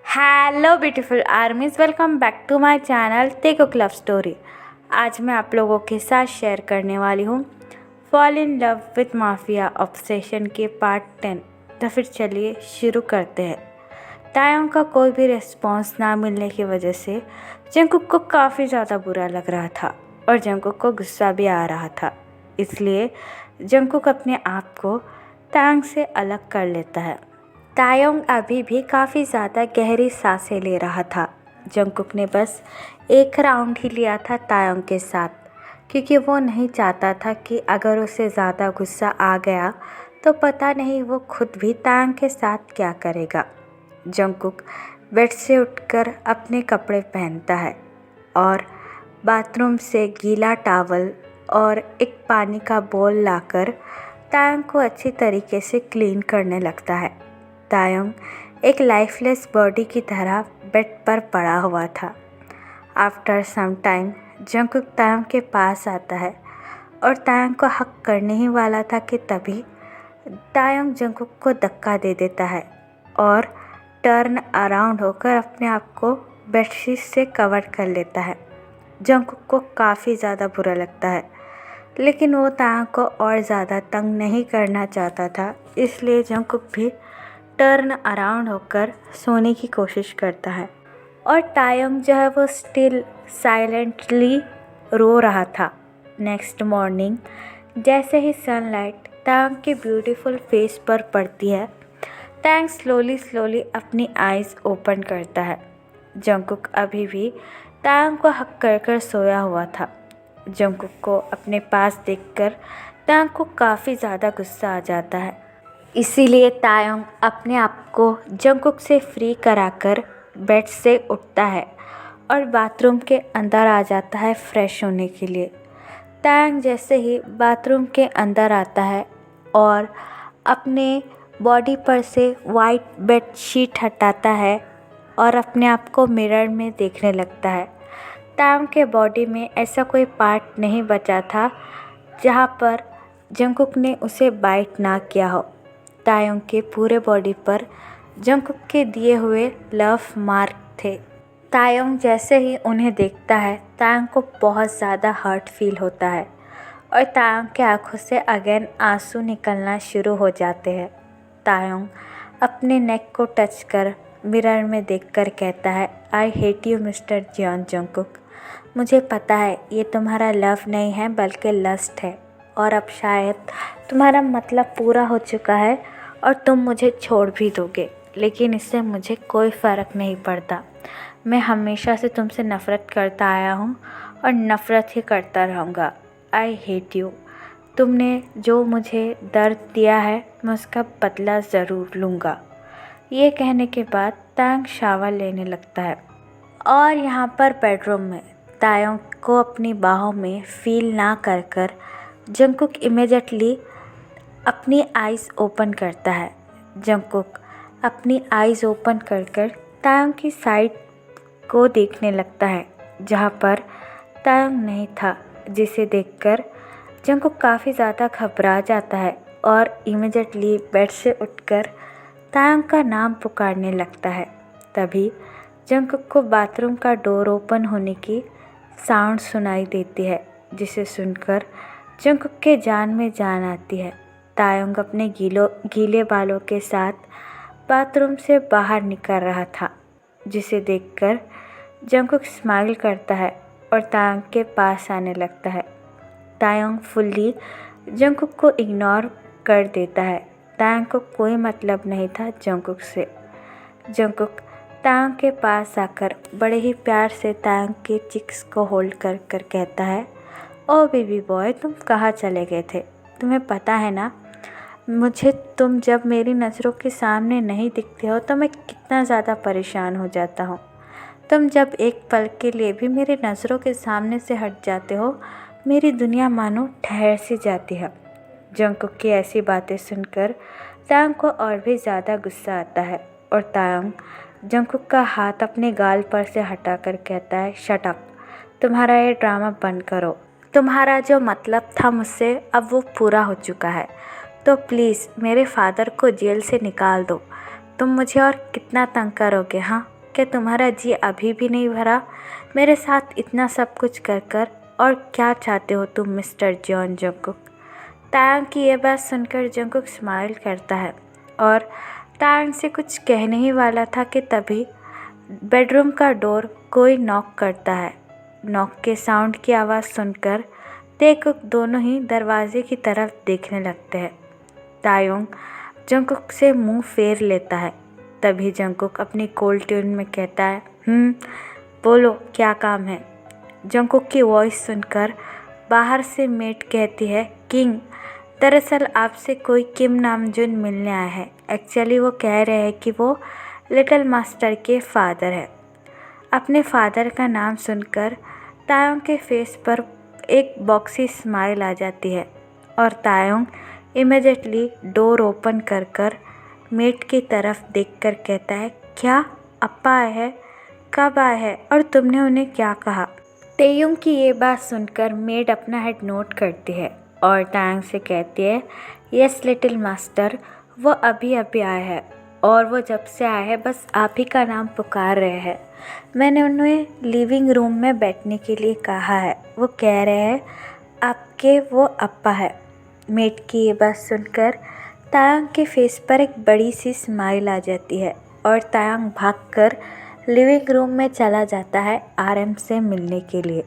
Hello beautiful armies, welcome back to my channel Taekook love story. आज मैं आप लोगों के साथ शेयर करने वाली हूँ fall in love with mafia obsession के पार्ट 10। तो फिर चलिए शुरू करते हैं। तायोंग का कोई भी रिस्पॉन्स ना मिलने की वजह से जंगकुक को काफ़ी ज़्यादा बुरा लग रहा था और जंगकुक को गुस्सा भी आ रहा था। इसलिए जंगकुक अपने आप को तायोंग से अलग कर लेता है। तायोंग अभी भी काफ़ी ज़्यादा गहरी सांसें ले रहा था। जंगकुक ने बस एक राउंड ही लिया था तायोंग के साथ, क्योंकि वो नहीं चाहता था कि अगर उसे ज़्यादा गुस्सा आ गया तो पता नहीं वो खुद भी तायोंग के साथ क्या करेगा। जंगकुक बेड से उठकर अपने कपड़े पहनता है और बाथरूम से गीला टॉवल और एक पानी का बोल लाकर तायोंग को अच्छी तरीके से क्लीन करने लगता है। तायोंग एक लाइफलेस बॉडी की तरह बेड पर पड़ा हुआ था। आफ्टर सम टाइम जंगकुक तायोंग के पास आता है और तायोंग को हक करने ही वाला था कि तभी तायोंग जंगकुक को धक्का दे देता है और टर्न अराउंड होकर अपने आप को बेडशीट से कवर कर लेता है। जंगकुक को काफ़ी ज़्यादा बुरा लगता है, लेकिन वो तायोंग को और ज़्यादा तंग नहीं करना चाहता था, इसलिए जंगकुक भी टर्न अराउंड होकर सोने की कोशिश करता है और तायोंग जो है वो स्टिल साइलेंटली रो रहा था। नेक्स्ट मॉर्निंग जैसे ही सनलाइट तायोंग के ब्यूटीफुल फेस पर पड़ती है, तायोंग स्लोली अपनी आइज़ ओपन करता है। जंगकुक अभी भी तायोंग को हक कर सोया हुआ था। जंगकुक को अपने पास देखकर तायोंग को काफ़ी ज़्यादा गुस्सा आ जाता है। इसीलिए तायोंग अपने आप को जंगकुक से फ्री कराकर बेड से उठता है और बाथरूम के अंदर आ जाता है फ्रेश होने के लिए। तायोंग जैसे ही बाथरूम के अंदर आता है और अपने बॉडी पर से वाइट बेड शीट हटाता है और अपने आप को मिरर में देखने लगता है। तायोंग के बॉडी में ऐसा कोई पार्ट नहीं बचा था जहाँ पर जंगकुक ने उसे बाइट ना किया हो। तायोंग के पूरे बॉडी पर जंगकुक के दिए हुए लव मार्क थे। तायोंग जैसे ही उन्हें देखता है, तायोंग को बहुत ज़्यादा हर्ट फील होता है और तायोंग के आंखों से अगेन आंसू निकलना शुरू हो जाते हैं। तायोंग अपने नेक को टच कर मिरर में देखकर कहता है, I hate you mister Jeon Jungkook. मुझे पता है ये तुम्हारा लव नहीं है बल्कि लस्ट है और अब शायद तुम्हारा मतलब पूरा हो चुका है और तुम मुझे छोड़ भी दोगे, लेकिन इससे मुझे कोई फ़र्क नहीं पड़ता। मैं हमेशा से तुमसे नफ़रत करता आया हूँ और नफ़रत ही करता रहूँगा। आई हेट यू। तुमने जो मुझे दर्द दिया है मैं उसका बदला ज़रूर लूँगा। ये कहने के बाद तायोंग शावर लेने लगता है और यहाँ पर बेडरूम में तायोंग को अपनी बाहों में फील ना कर जंगकुक इमीडिएटली अपनी आइज़ ओपन करता है। जंगकुक अपनी आइज़ ओपन कर तायोंग की साइड को देखने लगता है जहाँ पर तायोंग नहीं था, जिसे देखकर जंगकुक काफ़ी ज़्यादा घबरा जाता है और इमीडिएटली बेड से उठकर तायोंग का नाम पुकारने लगता है। तभी जंगकुक को बाथरूम का डोर ओपन होने की साउंड सुनाई देती है, जिसे सुनकर जंगकुक के जान में जान आती है। तायोंग अपने गीले बालों के साथ बाथरूम से बाहर निकल रहा था, जिसे देखकर जंगकुक स्माइल करता है और तायोंग के पास आने लगता है। तायोंग फुल्ली जंगकुक को इग्नोर कर देता है। तायोंग को कोई मतलब नहीं था जंगकुक से। जंगकुक तायोंग के पास आकर बड़े ही प्यार से तायोंग के चिक्स को होल्ड कर कहता है, ओ बेबी बॉय, तुम कहाँ चले गए थे? तुम्हें पता है ना, मुझे तुम जब मेरी नज़रों के सामने नहीं दिखते हो तो मैं कितना ज़्यादा परेशान हो जाता हूँ। तुम जब एक पल के लिए भी मेरी नज़रों के सामने से हट जाते हो, मेरी दुनिया मानो ठहर सी जाती है। जंगकुक की ऐसी बातें सुनकर तायोंग को और भी ज़्यादा गुस्सा आता है और तायोंग जंगकुक का हाथ अपने गाल पर से हटाकर कहता है, शट अप, तुम्हारा ये ड्रामा बंद करो। तुम्हारा जो मतलब था मुझसे अब वो पूरा हो चुका है, तो प्लीज़ मेरे फादर को जेल से निकाल दो। तुम मुझे और कितना तंग करोगे? हाँ, क्या तुम्हारा जी अभी भी नहीं भरा मेरे साथ इतना सब कुछ कर कर? और क्या चाहते हो तुम मिस्टर जॉन जंगकुक? तायंग की ये बात सुनकर जंगकुक स्माइल करता है और तायंग से कुछ कहने ही वाला था कि तभी बेडरूम का डोर कोई नॉक करता है। नॉक के साउंड की आवाज़ सुनकर तायंग दोनों ही दरवाजे की तरफ देखने लगते हैं। तायंग जंगकुक से मुंह फेर लेता है। तभी जंगकुक अपनी कोल्ड ट्यून में कहता है, बोलो क्या काम है? जंगकुक की वॉइस सुनकर बाहर से मेट कहती है, किंग, दरअसल आपसे कोई किम नामजून मिलने आया है। एक्चुअली वो कह रहे हैं कि वो लिटिल मास्टर के फादर है। अपने फादर का नाम सुनकर तायंग के फेस पर एक बॉक्सी स्माइल आ जाती है और तायंग इमीडिएटली डोर ओपन कर कर मेट की तरफ देखकर कहता है, क्या अप्पा आए हैं? कब आए हैं और तुमने उन्हें क्या कहा? तायंग की ये बात सुनकर मेड अपना हेड नोट करती है और तायंग से कहती है, यस लिटिल मास्टर, वो अभी अभी आए हैं और वो जब से आए हैं बस आप ही का नाम पुकार रहे हैं। मैंने उन्हें लिविंग रूम में बैठने के लिए कहा है। वो कह रहे हैं आपके वो अप्पा है। मेट की ये बात सुनकर तायंग के फेस पर एक बड़ी सी स्माइल आ जाती है और तायंग भागकर लिविंग रूम में चला जाता है आरएम से मिलने के लिए।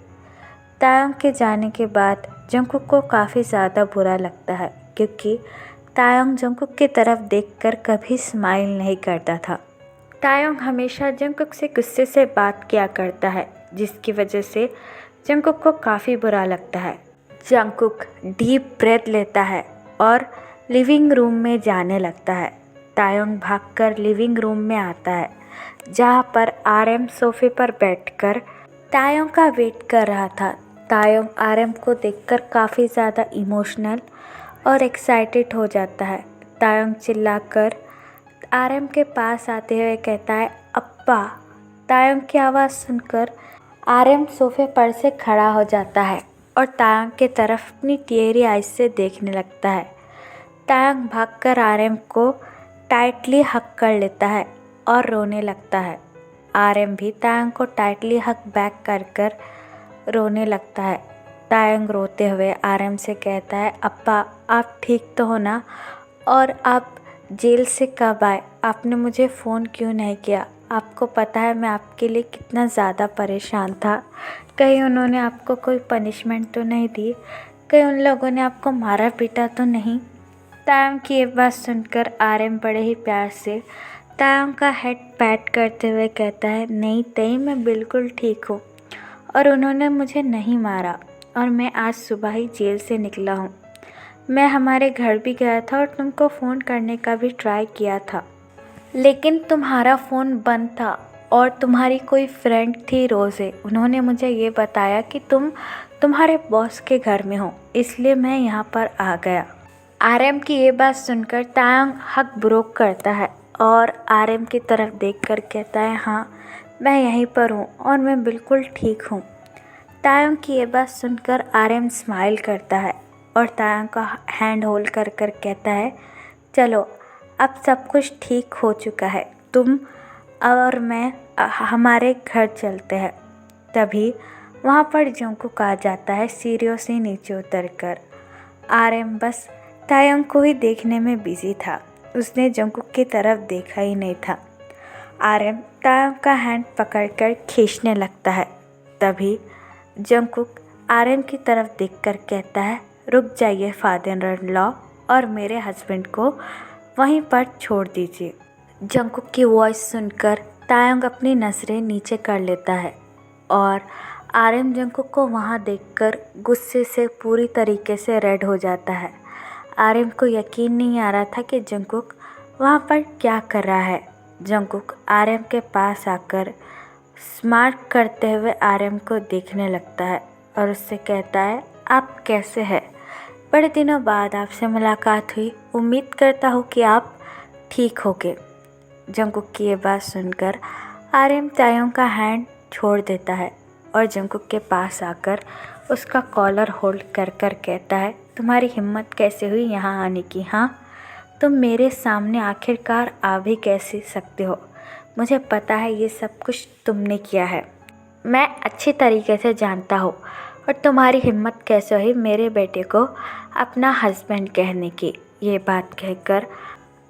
तायंग के जाने के बाद जंगकुक को काफ़ी ज़्यादा बुरा लगता है क्योंकि तायंग जंगकुक की तरफ देखकर कभी स्माइल नहीं करता था। तायंग हमेशा जंगकुक से गुस्से से बात किया करता है जिसकी वजह से जंगकुक को काफ़ी बुरा लगता है। जंगकुक डीप ब्रेथ लेता है और लिविंग रूम में जाने लगता है। तायंग भागकर लिविंग रूम में आता है जहाँ पर आरएम सोफे पर बैठकर तायंग का वेट कर रहा था। तायंग आरएम को देखकर काफ़ी ज़्यादा इमोशनल और एक्साइटेड हो जाता है। तायंग चिल्लाकर आरएम के पास आते हुए कहता है, अप्पा। तायंग की आवाज़ सुनकर आरएम सोफे पर से खड़ा हो जाता है और तायंग की तरफ अपनी टीयरी आइज से देखने लगता है। तायंग भागकर आरएम को टाइटली हक कर लेता है और रोने लगता है। आरएम भी तायंग को टाइटली हक बैक कर कर रोने लगता है। तायंग रोते हुए आरएम से कहता है, अप्पा आप ठीक तो हो ना? और आप जेल से कब आए? आपने मुझे फ़ोन क्यों नहीं किया? आपको पता है मैं आपके लिए कितना ज़्यादा परेशान था। कहीं उन्होंने आपको कोई पनिशमेंट तो नहीं दी? कहीं उन लोगों ने आपको मारा पीटा तो नहीं? तायंग की ये बात सुनकर आरएम बड़े ही प्यार से तायंग का हेड पैट करते हुए कहता है, नहीं ताई, मैं बिल्कुल ठीक हूँ और उन्होंने मुझे नहीं मारा और मैं आज सुबह ही जेल से निकला हूँ। मैं हमारे घर भी गया था और तुमको फ़ोन करने का भी ट्राई किया था लेकिन तुम्हारा फ़ोन बंद था और तुम्हारी कोई फ्रेंड थी रोज़े, उन्होंने मुझे ये बताया कि तुम तुम्हारे बॉस के घर में हो, इसलिए मैं यहाँ पर आ गया। आरएम की ये बात सुनकर तायंग हक ब्रोक करता है और आरएम की तरफ देखकर कहता है, हाँ मैं यहीं पर हूँ और मैं बिल्कुल ठीक हूँ। तायंग की ये बात सुनकर आरएम स्माइल करता है और तायंग का हैंड होल्ड कर कर कहता है, चलो अब सब कुछ ठीक हो चुका है, तुम और मैं हमारे घर चलते हैं। तभी वहाँ पर जंगकुक आ जाता है सीढ़ियों से नीचे उतरकर। आरएम बस तायंग को ही देखने में बिजी था, उसने जंगकुक की तरफ देखा ही नहीं था। आरएम तायंग का हैंड पकड़कर खींचने लगता है। तभी जंगकुक आरएम की तरफ देखकर कहता है, रुक जाइए फादर इन लॉ, और मेरे हस्बैंड को वहीं पर छोड़ दीजिए। जंगकुक की वॉइस सुनकर तायंग अपनी नज़रें नीचे कर लेता है और आरएम जंगकुक को वहाँ देखकर गुस्से से पूरी तरीके से रेड हो जाता है। आरएम को यकीन नहीं आ रहा था कि जंगकुक वहाँ पर क्या कर रहा है। जंगकुक आरएम के पास आकर स्मार्ट करते हुए आरएम को देखने लगता है और उससे कहता है, आप कैसे हैं? बड़े दिनों बाद आपसे मुलाकात हुई, उम्मीद करता हूँ कि आप ठीक होगे। जंगकुक की ये बात सुनकर आरएम तायंग का हैंड छोड़ देता है और जंगकुक के पास आकर उसका कॉलर होल्ड कर कर कहता है, तुम्हारी हिम्मत कैसे हुई यहाँ आने की? हाँ, तुम मेरे सामने आखिरकार आ भी कैसे सकते हो? मुझे पता है ये सब कुछ तुमने किया है। मैं अच्छी तरीके से जानता हूँ और तुम्हारी हिम्मत कैसे हुई मेरे बेटे को अपना हस्बैंड कहने की। ये बात कहकर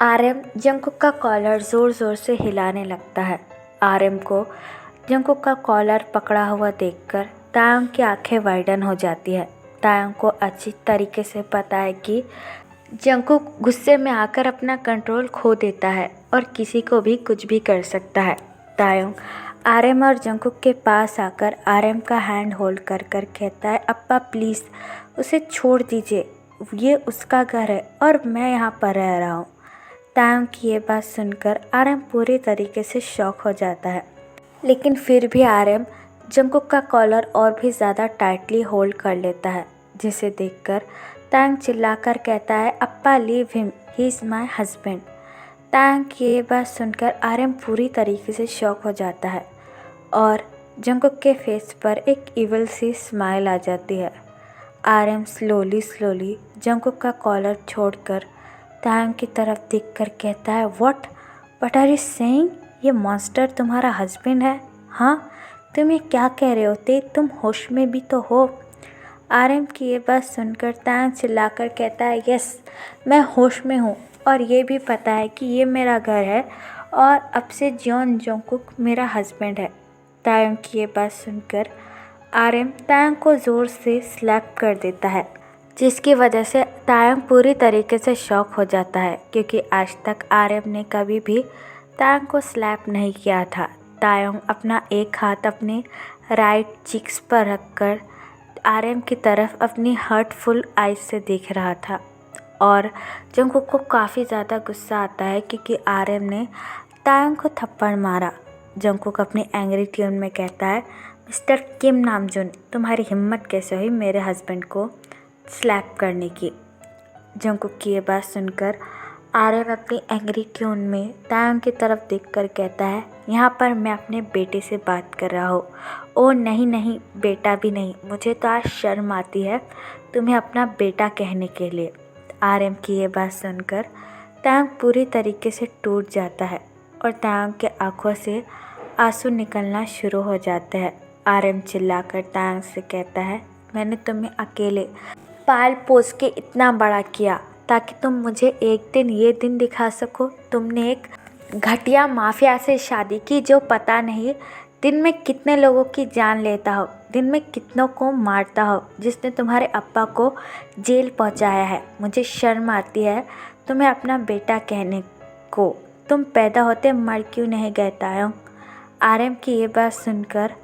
आर्यन जंकुक का कॉलर ज़ोर ज़ोर से हिलाने लगता है। आर्यन को जंकुक का कॉलर पकड़ा हुआ देखकर तायंग की आंखें वाइडन हो जाती है। तायंग को अच्छी तरीके से पता है कि जंकुक गुस्से में आकर अपना कंट्रोल खो देता है और किसी को भी कुछ भी कर सकता है। तायंग आर्यन और जंकुक के पास आकर आर्यन का हैंड होल्ड कर कर कहता है, अप्पा प्लीज़ उसे छोड़ दीजिए, ये उसका घर है और मैं यहाँ पर रह रहा हूँ। तायंग की ये बात सुनकर आर्यन पूरी तरीके से शॉक हो जाता है, लेकिन फिर भी आर्यन जंकुक का कॉलर और भी ज़्यादा टाइटली होल्ड कर लेता है, जिसे देखकर तायंग चिल्लाकर कहता है, अप्पा leave him, he is my husband. Taeyang की ये बात सुनकर आर्यन पूरी तरीके से शॉक हो जाता है और जंकुक के फेस पर एक इविल सी स्माइल आ जाती है। आर्यन स्लोली जंकुक का कॉलर छोड़कर तायंग की तरफ देखकर कहता है, व्हाट आर यू सेइंग? ये मॉन्स्टर तुम्हारा हस्बैंड है? हाँ, तुम ये क्या कह रहे होते? तुम होश में भी तो हो। आर्यन की ये बात सुनकर तायंग चिल्लाकर कहता है, यस मैं होश में हूँ और ये भी पता है कि ये मेरा घर है और अब से जॉन जंकुक मेरा हस्बैंड है। तायंग की ये बात सुनकर आर्यन तायंग को ज़ोर से स्लैप कर देता है, जिसकी वजह से तायंग पूरी तरीके से शॉक हो जाता है, क्योंकि आज तक आर्यन ने कभी भी तायंग को स्लैप नहीं किया था। तायंग अपना एक हाथ अपने राइट चिक्स पर रखकर आर्यन की तरफ अपनी हर्टफुल आइज से देख रहा था और जंकुक को काफ़ी ज़्यादा गुस्सा आता है क्योंकि आर्यन ने तायंग को थप्पड़ मारा। जंकुक अपनी एंग्री ट्यून में कहता है, मिस्टर किम नामजुन, तुम्हारी हिम्मत कैसे हुई मेरे हस्बैंड को स्लैप करने की? जंकुक की ये बात सुनकर आर्यन अपनी एंग्री ट्यून में तायंग की तरफ देखकर कहता है, यहाँ पर मैं अपने बेटे से बात कर रहा हूँ। ओह नहीं, बेटा भी नहीं, मुझे तो आज शर्म आती है तुम्हें अपना बेटा कहने के लिए। आर्यन की ये बात सुनकर तायंग पूरी तरीके से टूट जाता है और तायंग के आंखों से आंसू निकलना शुरू हो जाते हैं। आर्यन चिल्लाकर तायंग से कहता है, मैंने तुम्हें अकेले पाल पोस के इतना बड़ा किया ताकि तुम मुझे एक दिन ये दिन दिखा सको। तुमने एक घटिया माफिया से शादी की जो पता नहीं दिन में कितने लोगों की जान लेता हो, दिन में कितनों को मारता हो, जिसने तुम्हारे अप्पा को जेल पहुंचाया है। मुझे शर्म आती है तुम्हें अपना बेटा कहने को। तुम पैदा होते मर क्यों नहीं गए तायंग? आर्यन की ये बात सुनकर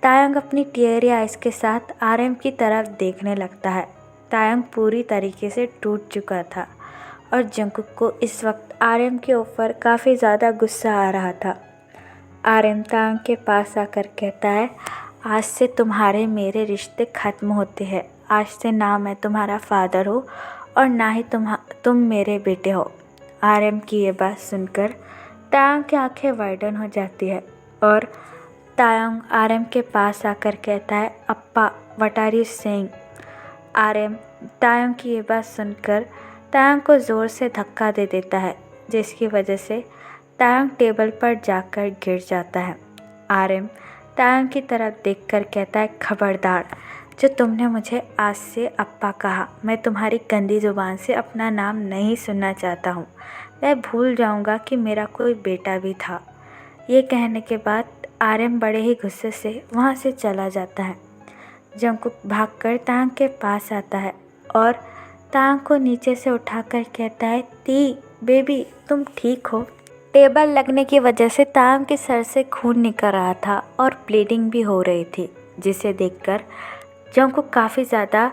तायंग अपनी टीयरी आइज के साथ आर्यन की तरफ देखने लगता है। तायंग पूरी तरीके से टूट चुका था और जंकुक को इस वक्त आर्यन के ऊपर काफ़ी ज़्यादा गुस्सा आ रहा था। आर्यन तायंग के पास आकर कहता है, आज से तुम्हारे मेरे रिश्ते ख़त्म होते हैं। आज से ना मैं तुम्हारा फादर हो और ना ही तुम मेरे बेटे हो। आर्यन की ये बात सुनकर तायंग की आंखें वाइडन हो जाती है और तायंग आर्यन के पास आकर कहता है, अप्पा what are you saying? Aryan Taeyang की ये बात सुनकर तायंग को ज़ोर से धक्का दे देता है, जिसकी वजह से तायंग टेबल पर जाकर गिर जाता है। आर्यन तायंग की तरफ देखकर कहता है, खबरदार, जो तुमने मुझे आज से अप्पा कहा, मैं तुम्हारी गंदी ज़ुबान से अपना नाम नहीं सुनना चाहता हूँ। मैं भूल जाऊँगा कि मेरा कोई बेटा भी था। ये कहने के बाद आर्यन बड़े ही गुस्से से वहाँ से चला जाता है। जंकुक भागकर तायंग के पास आता है और तायंग को नीचे से उठाकर कहता है, ती बेबी तुम ठीक हो? टेबल लगने की वजह से तायंग के सर से खून निकल रहा था और ब्लीडिंग भी हो रही थी, जिसे देखकर जंकुक काफ़ी ज़्यादा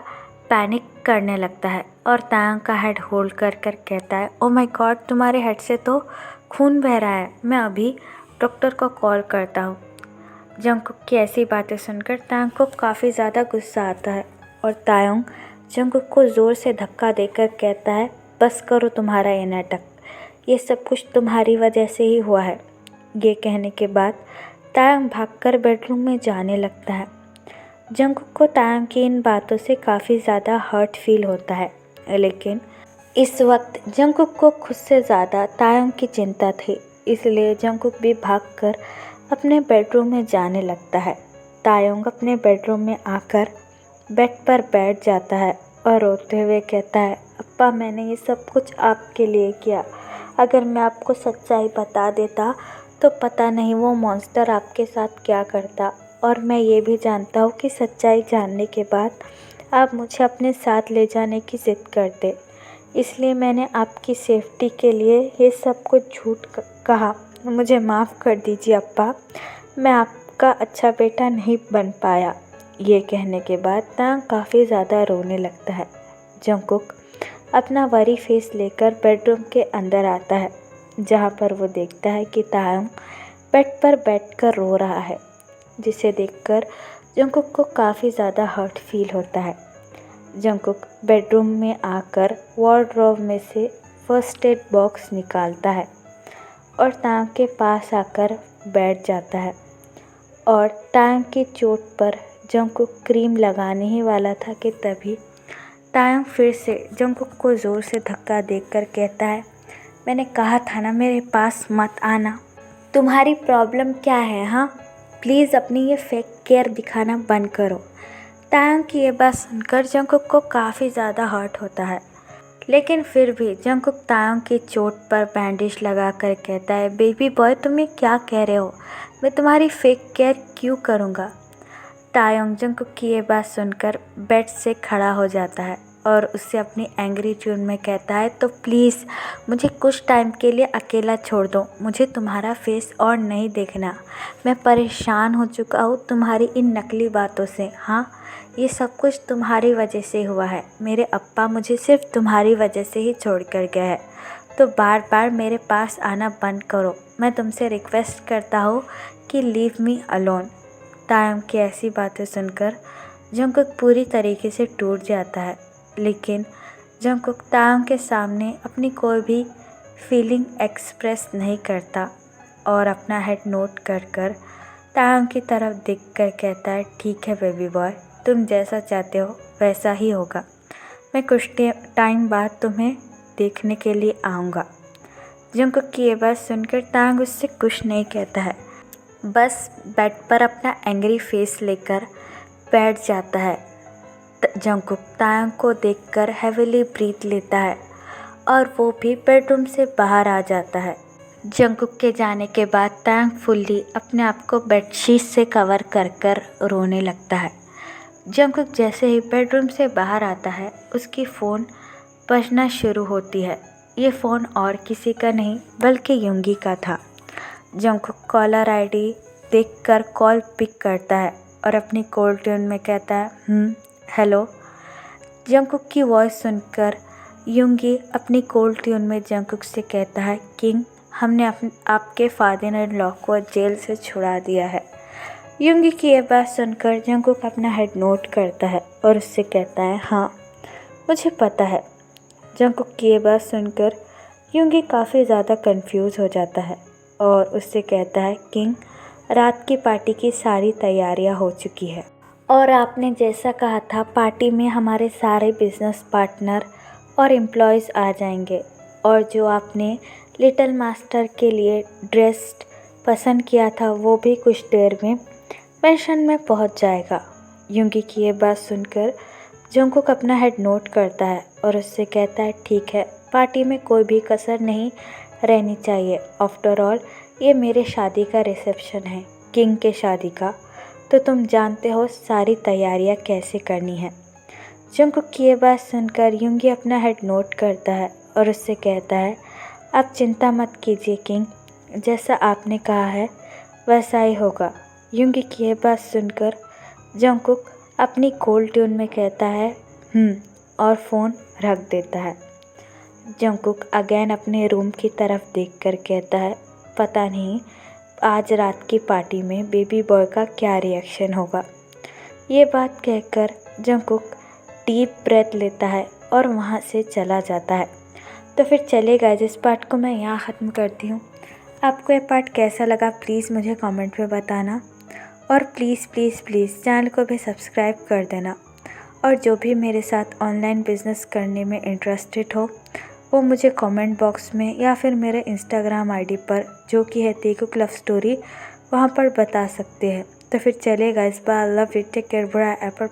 पैनिक करने लगता है और तायंग का हेड होल्ड कर कर कहता है, ओ माय गॉड, तुम्हारे हेड से तो खून बह रहा है, मैं अभी डॉक्टर को कॉल करता हूँ। जंकुक की ऐसी बातें सुनकर तायंग को काफ़ी ज़्यादा गुस्सा आता है और तायंग जंकुक को ज़ोर से धक्का देकर कहता है, बस करो तुम्हारा ये नाटक, ये सब कुछ तुम्हारी वजह से ही हुआ है। ये कहने के बाद तायंग भागकर बेडरूम में जाने लगता है। जंकुक को तायंग की इन बातों से काफ़ी ज़्यादा हर्ट फील होता है, लेकिन इस वक्त जंकुक को खुद से ज़्यादा तायंग की चिंता थी। इसलिए जंगकुक भी भागकर अपने बेडरूम में जाने लगता है। तायोंग अपने बेडरूम में आकर बेड पर बैठ जाता है और रोते हुए कहता है, अप्पा मैंने ये सब कुछ आपके लिए किया। अगर मैं आपको सच्चाई बता देता तो पता नहीं वो मॉन्स्टर आपके साथ क्या करता। और मैं ये भी जानता हूँ कि सच्चाई जानने के बाद आप मुझे अपने साथ ले जाने की ज़िद करते। इसलिए मैंने आपकी सेफ्टी के लिए ये सब कुछ झूठ कहा। मुझे माफ़ कर दीजिए अप्पा, मैं आपका अच्छा बेटा नहीं बन पाया। ये कहने के बाद तांग काफ़ी ज़्यादा रोने लगता है। जंगकुक अपना वरी फेस लेकर बेडरूम के अंदर आता है, जहाँ पर वो देखता है कि तांग बेड पर बैठकर रो रहा है, जिसे देखकर जंगकुक को काफ़ी ज़्यादा हर्ट फील होता है। जंगकुक बेडरूम में आकर वार्डरोब में से फर्स्ट एड बॉक्स निकालता है और तांग के पास आकर बैठ जाता है। और तांग की चोट पर जंगकुक क्रीम लगाने ही वाला था कि तभी तांग फिर से जंगकुक को ज़ोर से धक्का देकर कहता है, मैंने कहा था ना मेरे पास मत आना। तुम्हारी प्रॉब्लम क्या है हाँ? प्लीज़ अपनी ये फेक केयर दिखाना बंद करो। तांग की ये बात सुनकर जंगकुक को काफ़ी ज़्यादा हर्ट होता है, लेकिन फिर भी जंगकुक तांग की चोट पर बैंडेज लगा कर कहता है, बेबी बॉय तुम ये क्या कह रहे हो? मैं तुम्हारी फेक केयर क्यों करूँगा? तायोंग जंगकुक की ये बात सुनकर बेड से खड़ा हो जाता है और उससे अपनी एंग्री ट्यून में कहता है, तो प्लीज़ मुझे कुछ टाइम के लिए अकेला छोड़ दो। मुझे तुम्हारा फेस और नहीं देखना। मैं परेशान हो चुका हूँ तुम्हारी इन नकली बातों से। हाँ, ये सब कुछ तुम्हारी वजह से हुआ है। मेरे अप्पा मुझे सिर्फ तुम्हारी वजह से ही छोड़ कर गया है, तो बार बार मेरे पास आना बंद करो। मैं तुमसे रिक्वेस्ट करता हूँ कि लीव मी अलोन। तायोंग की ऐसी बातें सुनकर जंगकुक पूरी तरीके से टूट जाता है, लेकिन जंगकुक तायोंग के सामने अपनी कोई भी फीलिंग एक्सप्रेस नहीं करता और अपना हेड नोट कर तायोंग की तरफ देखकर कहता है, ठीक है बेबी बॉय, तुम जैसा चाहते हो वैसा ही होगा। मैं कुछ टाइम बाद तुम्हें देखने के लिए आऊँगा। जंगकुक की ये बात सुनकर तायोंग उससे कुछ नहीं कहता है, बस बेड पर अपना एंग्री फेस लेकर बैठ जाता है। जंगकुक तायोंग को देखकर हेविली ब्रीथ लेता है और वो भी बेडरूम से बाहर आ जाता है। जंगकुक के जाने के बाद तायोंग फुल्ली अपने आप को बेडशीट से कवर कर रोने लगता है। जंगकुक जैसे ही बेडरूम से बाहर आता है, उसकी फ़ोन बजना शुरू होती है। ये फ़ोन और किसी का नहीं बल्कि युंगी का था। जंगकुक कॉलर आईडी देखकर कॉल पिक करता है और अपनी कोल्ड ट्यून में कहता है, हेलो। जंगकुक की वॉइस सुनकर युंगी अपनी कोल्ड ट्यून में जंगकुक से कहता है, किंग, हमने आपके फादर इन लॉ को जेल से छुड़ा दिया है। युंगी की ये बात सुनकर जंगकुक अपना हेड नोट करता है और उससे कहता है, हाँ मुझे पता है। जंगकुक की ये बात सुनकर युंगी काफ़ी ज़्यादा कंफ्यूज हो जाता है और उससे कहता है, किंग, रात की पार्टी की सारी तैयारियां हो चुकी है और आपने जैसा कहा था पार्टी में हमारे सारे बिजनेस पार्टनर और एम्प्लॉयज़ आ जाएंगे और जो आपने लिटिल मास्टर के लिए ड्रेस पसंद किया था वो भी कुछ देर में पेंशन में पहुंच जाएगा। युंगी की ये बात सुनकर जंगकुक अपना हेड नोट करता है और उससे कहता है, ठीक है, पार्टी में कोई भी कसर नहीं रहनी चाहिए। आफ्टर ऑल ये मेरे शादी का रिसेप्शन है, किंग के शादी का, तो तुम जानते हो सारी तैयारियां कैसे करनी है। जंगकुक की ये बात सुनकर युंगी अपना हेड नोट करता है और उससे कहता है, आप चिंता मत कीजिए किंग, जैसा आपने कहा है वैसा ही होगा। युंगी की ये बात सुनकर जंगकुक अपनी कोल्ड ट्यून में कहता है, और फ़ोन रख देता है। जंगकुक अगेन अपने रूम की तरफ देखकर कहता है, पता नहीं आज रात की पार्टी में बेबी बॉय का क्या रिएक्शन होगा। ये बात कहकर जंगकुक डीप ब्रेथ लेता है और वहाँ से चला जाता है। तो फिर चलेगा, जिस पार्ट को मैं यहाँ ख़त्म करती हूँ। आपको ये पार्ट कैसा लगा प्लीज़ मुझे कमेंट में बताना और प्लीज़ प्लीज़ प्लीज़ चैनल को भी सब्सक्राइब कर देना। और जो भी मेरे साथ ऑनलाइन बिज़नेस करने में इंटरेस्टेड हो वो मुझे कमेंट बॉक्स में या फिर मेरे इंस्टाग्राम आईडी पर, जो कि है तेकुक लव स्टोरी, वहाँ पर बता सकते हैं। तो फिर चलेगा, इस बार love you, take care, bye, एपर